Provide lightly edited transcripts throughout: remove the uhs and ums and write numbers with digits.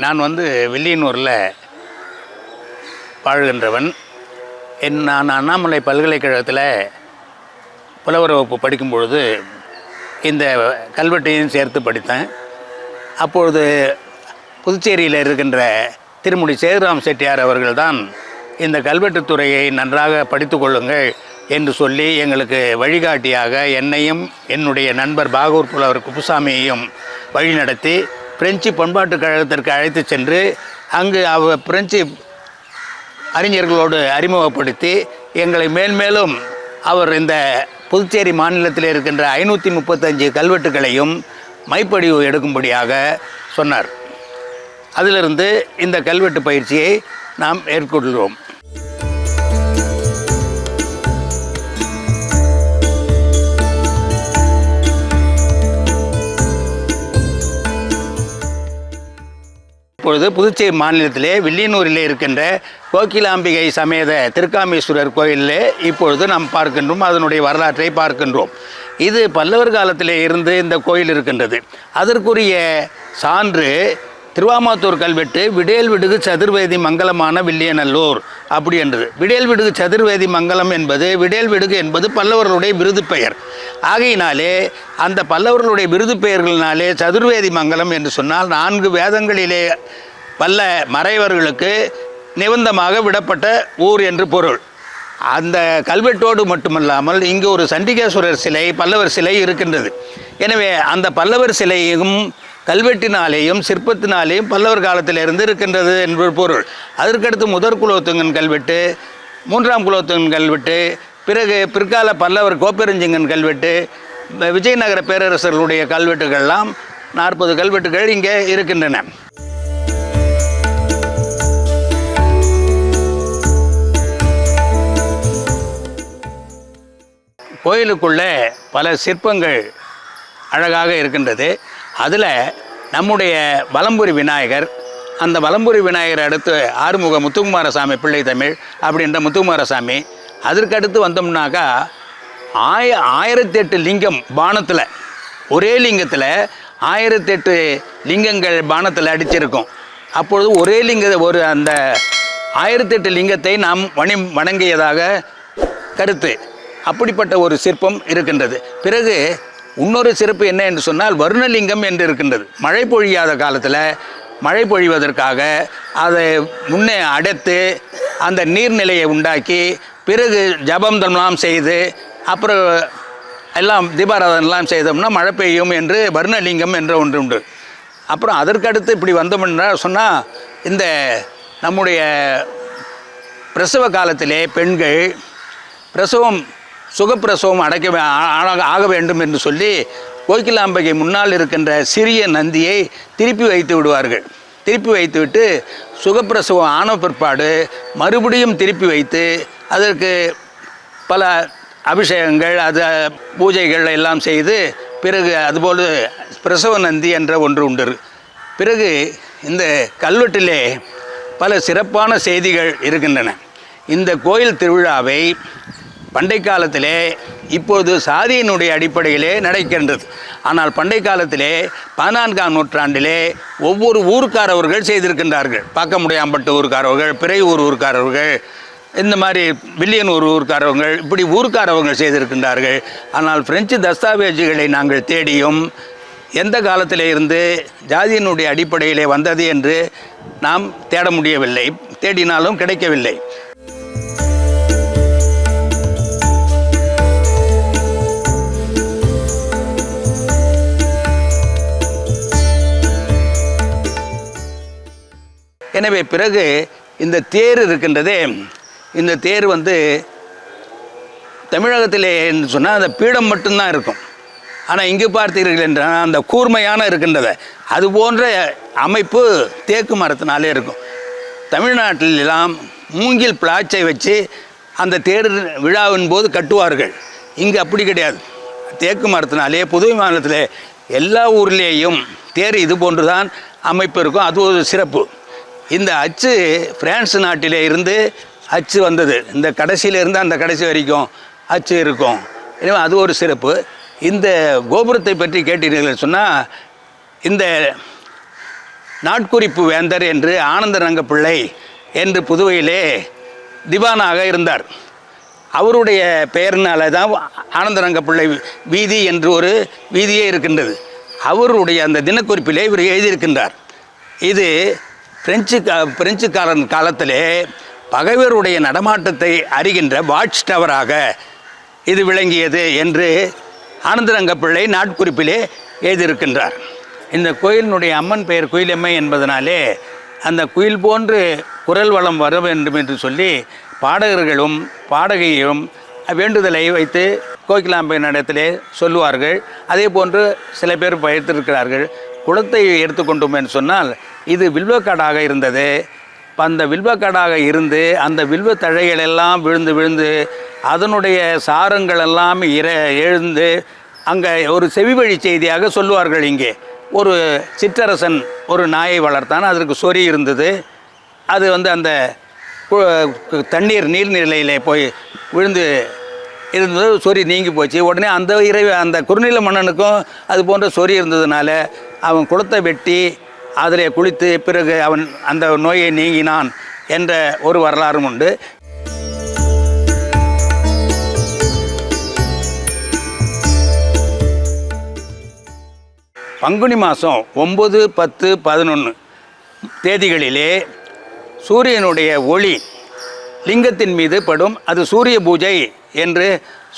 நான் வில்லியனூரில் வாழ்கின்றவன். நான் அண்ணாமலை பல்கலைக்கழகத்தில் புலவர் வகுப்பு படிக்கும் பொழுது இந்த கல்வெட்டையும் சேர்த்து படித்தேன். அப்பொழுது புதுச்சேரியில் இருக்கின்ற திருமுடி சேதுராம் செட்டியார் அவர்கள்தான் இந்த கல்வெட்டுத்துறையை நன்றாக படித்து கொள்ளுங்கள் என்று சொல்லி எங்களுக்கு வழிகாட்டியாக என்னையும் என்னுடைய நண்பர் பாகூர் புலவர் குப்புசாமியையும் வழிநடத்தி பிரெஞ்சு பண்பாட்டு கழகத்திற்கு அழைத்து சென்று அங்கு பிரெஞ்சு அறிஞர்களோடு அறிமுகப்படுத்தி எங்களை மேன்மேலும் அவர் இந்த புதுச்சேரி மாநிலத்தில் இருக்கின்ற 535 கல்வெட்டுகளையும் மைப்படிவு எடுக்கும்படியாக சொன்னார். அதிலிருந்து இந்த கல்வெட்டு பயிற்சியை நாம் மேற்கொள்கிறோம். இப்பொழுது புதுச்சேரி மாநிலத்திலே வில்லியனூரிலே இருக்கின்ற கோகிலாம்பிகை சமேத திருக்காமீஸ்வரர் கோயிலிலே இப்பொழுது நாம் பார்க்கின்றோம். அதனுடைய வரலாற்றை பார்க்கின்றோம். இது பல்லவர் காலத்திலே இருந்து இந்த கோயில் இருக்கின்றது. அதற்குரிய சான்று திருவாமாத்தூர் கல்வெட்டு விடேல் விடுகு சதுர்வேதி மங்கலமான வில்லியநல்லூர் அப்படி என்றது. விடேல் விடுகு சதுர்வேதி மங்கலம் என்பது விடேல் விடுகு என்பது பல்லவர்களுடைய விருது பெயர். ஆகையினாலே அந்த பல்லவர்களுடைய விருது பெயர்களினாலே சதுர்வேதி மங்கலம் என்று சொன்னால் 4 வேதங்களிலே வல்ல மறைவர்களுக்கு நிபந்தமாக விடப்பட்ட ஊர் என்று பொருள். அந்த கல்வெட்டோடு மட்டுமல்லாமல் இங்கு ஒரு சண்டிகேஸ்வரர் சிலை பல்லவர் சிலை இருக்கின்றது. எனவே அந்த பல்லவர் சிலையும் கல்வெட்டினாலேயும் சிற்பத்தினாலேயும் பல்லவர் காலத்திலிருந்து இருக்கின்றது என்பது பொருள். அதற்கடுத்து முதற் குலோத்துங்கன் கல்வெட்டு, 3ஆம் குலோத்துங்கன் கல்வெட்டு, பிறகு பிற்கால பல்லவர் கோப்பெருஞ்சிங்கன் கல்வெட்டு, விஜயநகர பேரரசர்களுடைய கல்வெட்டுகள்லாம் 40 கல்வெட்டுகள் இங்கே இருக்கின்றன. கோயிலுக்குள்ளே பல சிற்பங்கள் அழகாக இருக்கின்றது. அதில் நம்முடைய வலம்புரி விநாயகர், அந்த வலம்புரி விநாயகர் அடுத்து ஆறுமுக முத்துக்குமாரசாமி பிள்ளை தமிழ் அப்படின்ற முத்துக்குமாரசாமி. அதற்கடுத்து வந்தோம்னாக்கா 1008 லிங்கம் பானத்தில், ஒரே லிங்கத்தில் 1008 லிங்கங்கள் பானத்தில் அடிச்சிருக்கும். அப்பொழுது ஒரே அந்த 1008 லிங்கத்தை நாம் வணங்கியதாக கருத்து. அப்படிப்பட்ட ஒரு சிற்பம் இருக்கின்றது. பிறகு இன்னொரு சிறப்பு என்ன என்று சொன்னால் வருணலிங்கம் என்று இருக்கின்றது. மழை பொழியாத காலத்தில் மழை பொழிவதற்காக அதை முன்னே அடைத்து அந்த நீர்நிலையை உண்டாக்கி பிறகு ஜபம்லாம் செய்து அப்புறம் எல்லாம் தீபாராதனெல்லாம் செய்தோம்னா மழை பெய்யும் என்று வருணலிங்கம் என்ற ஒன்று உண்டு. அப்புறம் அதற்கடுத்து இப்படி வந்தோம்னா சொன்னால் இந்த நம்முடைய பிரசவ காலத்திலே பெண்கள் பிரசவம் சுகப்பிரசவம் ஆக வேண்டும் என்று சொல்லி கோகிலாம்பிகை முன்னால் இருக்கின்ற சிறிய நந்தியை திருப்பி வைத்து விடுவார்கள். திருப்பி வைத்துவிட்டு சுகப்பிரசவம் ஆன பிற்பாடு மறுபடியும் திருப்பி வைத்து அதற்கு பல அபிஷேகங்கள் பூஜைகள் எல்லாம் செய்து பிறகு அதுபோல் பிரசவ நந்தி என்ற ஒன்று உண்டு. பிறகு இந்த கல்வெட்டிலே பல சிறப்பான செய்திகள் இருக்கின்றன. இந்த கோயில் திருவிழாவை பண்டை காலத்திலே இப்பொழுது சாதியினுடைய அடிப்படையிலே நடக்கின்றது. ஆனால் பண்டை காலத்திலே 14ஆம் நூற்றாண்டிலே ஒவ்வொரு ஊருக்காரவர்கள் செய்திருக்கின்றார்கள். பாக்கமுடையாம்பட்டு ஊருக்காரவர்கள், பிறையூர் ஊருக்காரவர்கள், இந்த மாதிரி வில்லியனூர் ஊருக்காரவர்கள், இப்படி ஊருக்காரவர்கள் செய்திருக்கின்றார்கள். ஆனால் பிரெஞ்சு தஸ்தாவேஜுகளை நாங்கள் தேடியும் எந்த காலத்திலே இருந்து ஜாதியினுடைய அடிப்படையிலே வந்தது என்று நாம் தேட முடியவில்லை. தேடினாலும் கிடைக்கவில்லை. எனவே பிறகு இந்த தேர் இருக்கின்றதே, இந்த தேர் தமிழகத்திலே என்று சொன்னால் அந்த பீடம் மட்டும்தான் இருக்கும். ஆனால் இங்கு பார்த்தீர்கள் என்றால் அந்த கூர்மையான இருக்கின்றத அது போன்ற அமைப்பு தேக்கு மரத்தினாலே இருக்கும். தமிழ்நாட்டிலெல்லாம் மூங்கில் பிளாச்சை வச்சு அந்த தேர் விழாவின் போது கட்டுவார்கள். இங்கு அப்படி கிடையாது. தேக்கு மரத்தினாலே புதுவை மாநிலத்தில் எல்லா ஊர்லேயும் தேர் இது போன்று தான் அமைப்பு இருக்கும். அது ஒரு சிறப்பு. இந்த அச்சு பிரான்ஸ் நாட்டிலே இருந்து அச்சு வந்தது. இந்த கடைசியிலேருந்து அந்த கடைசி வரைக்கும் அச்சு இருக்கும். எனவே அது ஒரு சிறப்பு. இந்த கோபுரத்தை பற்றி கேட்டீர்கள் சொன்னால் இந்த நாட்குறிப்பு வேந்தர் என்று ஆனந்தரங்க பிள்ளை என்று புதுவையிலே திவானாக இருந்தார். அவருடைய பெயர்னால தான் ஆனந்தரங்க பிள்ளை வீதி என்று ஒரு வீதியே இருக்கின்றது. அவருடைய அந்த தினக்குறிப்பிலே இவர் எழுதியிருக்கின்றார். இது பிரெஞ்சுக்காரன் காலத்திலே பகைவருடைய நடமாட்டத்தை அறிகின்ற வாட்ச் டவராக இது விளங்கியது என்று ஆனந்தரங்க பிள்ளை நாட்குறிப்பிலே எழுதியிருக்கின்றார். இந்த கோயிலினுடைய அம்மன் பெயர் குயிலம்மை என்பதனாலே அந்த குயில் போன்று குரல் வளம் வர வேண்டும் என்று சொல்லி பாடகர்களும் பாடகையும் வேண்டுதலை வைத்து கோகிலாம்பை இடத்திலே சொல்லுவார்கள். அதே போன்று சில பேர் பயிர்த்திருக்கிறார்கள். குளத்தை எடுத்துக்கொண்டோம் என்று சொன்னால் இது வில்வக்காடாக இருந்தது. அந்த வில்வக்காடாக இருந்து அந்த வில்வ தழைகள் எல்லாம் விழுந்து விழுந்து அதனுடைய சாரங்கள் எல்லாம் எழுந்து அங்கே ஒரு செவிவழி செய்தியாக சொல்லுவார்கள். இங்கே ஒரு சிற்றரசன் ஒரு நாயை வளர்த்தான். அதற்கு சொறி இருந்தது. அது அந்த நீர்நிலையிலே போய் விழுந்து இருந்தது. சொறி நீங்கி போச்சு. உடனே அந்த குறுநில மன்னனுக்கும் அது போன்ற சொறி இருந்ததுனால அவன் குளத்தை வெட்டி அதிலே குளித்து பிறகு அவன் அந்த நோயை நீங்கினான் என்ற ஒரு வரலாறும் உண்டு. பங்குனி மாதம் 9, 10, 11 தேதிகளிலே சூரியனுடைய ஒளி லிங்கத்தின் மீது படும். அது சூரிய பூஜை என்று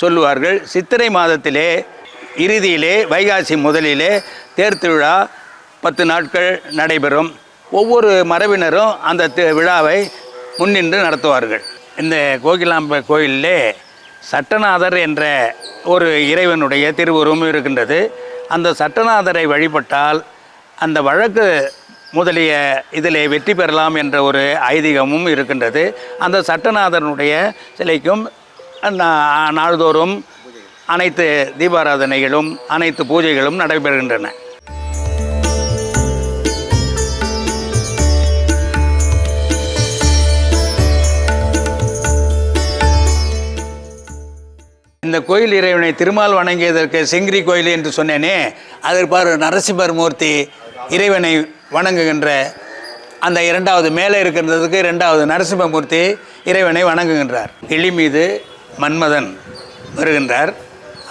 சொல்லுவார்கள். சித்திரை மாதத்திலே இறுதியிலே வைகாசி முதலிலே தேர் திருவிழா 10 நாட்கள் நடைபெறும். ஒவ்வொரு மரபினரும் அந்த விழாவை முன்னின்று நடத்துவார்கள். இந்த கோகிலாம்பை கோயிலிலே சட்டநாதர் என்ற ஒரு இறைவனுடைய திருவுருவம் இருக்கின்றது. அந்த சட்டநாதரை வழிபட்டால் அந்த வழக்கு முதலிய இதிலே வெற்றி பெறலாம் என்ற ஒரு ஐதீகமும் இருக்கின்றது. அந்த சட்டநாதனுடைய சிலைக்கும் நாள்தோறும் அனைத்து தீபாராதனைகளும் அனைத்து பூஜைகளும் நடைபெறுகின்றன. இந்த கோயில் இறைவனை திருமால் வணங்கியதற்கு செங்கிரி கோயில் என்று சொன்னேனே, அதற்கு பாரு நரசிம்மர் மூர்த்தி இறைவனை வணங்குகின்ற அந்த 2வது மேலே இருக்கின்றதுக்கு 2வது நரசிம்மமூர்த்தி இறைவனை வணங்குகின்றார். கிளி மீது மன்மதன் வருகின்றார்.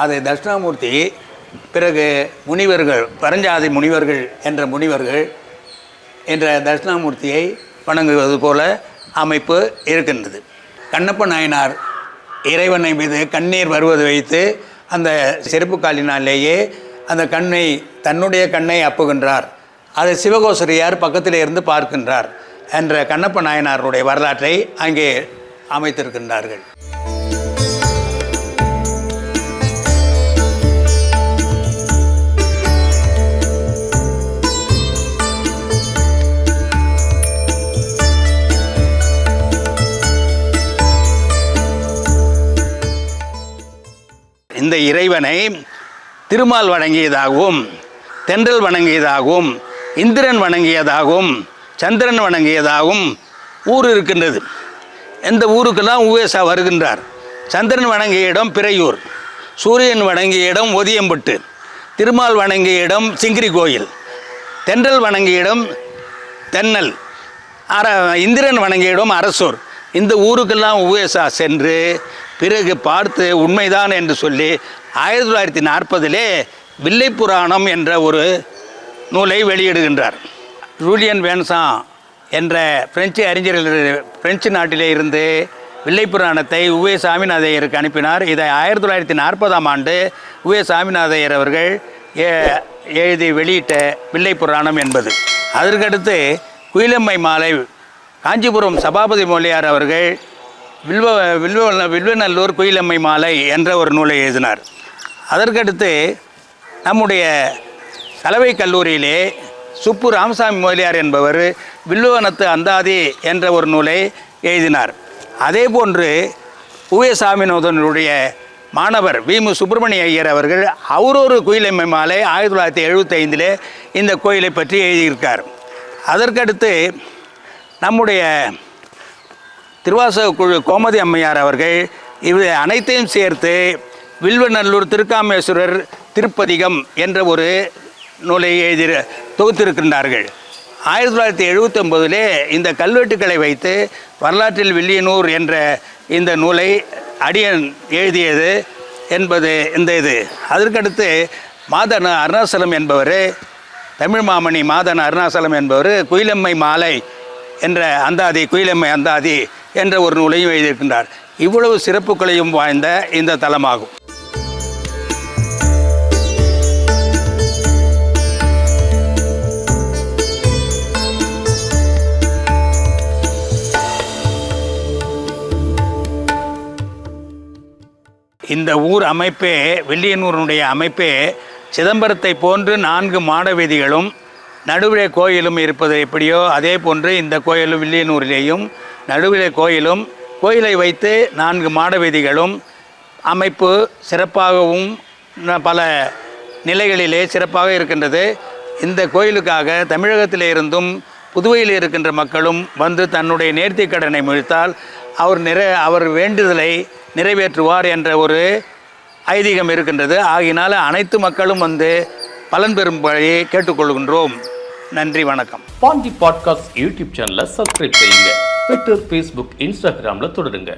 அதை தட்சிணாமூர்த்தி பிறகு முனிவர்கள் பரஞ்சாதி முனிவர்கள் என்ற முனிவர்கள் என்ற தட்சிணாமூர்த்தியை வணங்குவது போல அமைப்பு இருக்கின்றது. கண்ணப்ப நாயனார் இறைவனை மீது கண்ணீர் வருவது வைத்து அந்த செருப்பு காலினாலேயே அந்த தன்னுடைய கண்ணை அப்புகின்றார். அதை சிவகோசரியார் பக்கத்தில் இருந்து பார்க்கின்றார் என்ற கண்ணப்ப நாயனாருடைய வரலாற்றை அங்கே அமைத்திருக்கின்றார்கள். இந்த இறைவனை திருமால் வணங்கியதாகவும் தென்றல் வணங்கியதாகவும் இந்திரன் வணங்கியதாகவும் சந்திரன் வணங்கியதாகவும் ஊர் இருக்கின்றது. இந்த ஊருக்கெல்லாம் உவேசா வருகின்றார். சந்திரன் வணங்கிய இடம் பிறையூர், சூரியன் வணங்கிய இடம் ஒதியம்பட்டு, திருமால் வணங்கிய இடம் சிங்கிரி கோயில், தென்றல் வணங்கிய இடம் தென்னல், இந்திரன் வணங்கிய இடம் அரசூர். இந்த ஊருக்கெல்லாம் உவேசா சென்று பிறகு பார்த்து உண்மைதான் என்று சொல்லி 1940 வில்லைப்புராணம் என்ற ஒரு நூலை வெளியிடுகின்றார். ஜூலியன் வேன்சான் என்ற பிரெஞ்சு அறிஞர்கள் பிரெஞ்சு நாட்டிலே இருந்து வில்லைப்புராணத்தை உவே சாமிநாதையருக்கு அனுப்பினார். இதை 1940ஆம் ஆண்டு உவே சாமிநாதையர் அவர்கள் எழுதி வெளியிட்ட வில்லைப்புராணம் என்பது. அதற்கடுத்து குயிலம்மை மாலை காஞ்சிபுரம் சபாபதி மொழியார் அவர்கள் வில்வநல்லூர் குயிலம்மை மாலை என்ற ஒரு நூலை எழுதினார். அதற்கடுத்து நம்முடைய கலவை கல்லூரியிலே சுப்பு ராமசாமி மொழியார் என்பவர் வில்வவனத்து அந்தாதி என்ற ஒரு நூலை எழுதினார். அதே போன்று உவே சாமிநாதனுடைய மாணவர் வீமு சுப்பிரமணிய ஐயர் அவர்கள் அவரொரு குயிலம்மை மாலை 1975 இந்த கோயிலை பற்றி எழுதியிருக்கார். அதற்கடுத்து நம்முடைய திருவாசக குழு கோமதி அம்மையார் அவர்கள் இவை அனைத்தையும் சேர்த்து வில்வநல்லூர் திருக்காமேஸ்வரர் திருப்பதிகம் என்ற ஒரு நூலை தொகுத்திருக்கின்றார்கள். 1979 இந்த கல்வெட்டுக்களை வைத்து வரலாற்றில் வில்லியனூர் என்ற இந்த நூலை அடியன் எழுதியது என்பது இது. அதற்கடுத்து மாதன அருணாசலம் என்பவர், தமிழ் மாமணி மாதன அருணாசலம் என்பவர் குயிலம்மை மாலை என்ற அந்தாதி, குயிலம்மை அந்தாதி என்ற ஒரு நூலையும் எழுதியிருக்கின்றார். இவ்வளவு சிறப்புகளையும் வாய்ந்த இந்த தலமாகும். இந்த ஊர் அமைப்பே, வில்லியனூருடைய அமைப்பே சிதம்பரத்தை போன்று 4 மாட வீதிகளும் நடுவிலே கோயிலும் இருப்பது எப்படியோ அதே போன்று இந்த கோயிலும் வில்லியனூரிலேயும் நடுவிலே கோயிலும், கோயிலை வைத்து 4 மாட வீதிகளும் அமைப்பு சிறப்பாகவும் பல நிலைகளிலே சிறப்பாக இருக்கின்றது. இந்த கோயிலுக்காக தமிழகத்திலே இருந்தும் புதுவையில் இருக்கின்ற மக்களும் வந்து தன்னுடைய நேர்த்திக் கடனை முடித்தால் அவர் வேண்டுதலை நிறைவேற்றுவார் என்ற ஒரு ஐதீகம் இருக்கின்றது. ஆகினால அனைத்து மக்களும் வந்து பலன் பெறும்படி கேட்டுக்கொள்கின்றோம். நன்றி, வணக்கம். பாண்டி பாட்காஸ்ட் யூடியூப் சேனலை சப்ஸ்கிரைப் செய்யுங்க. ட்விட்டர், ஃபேஸ்புக், இன்ஸ்டாகிராமில் தொடருங்க.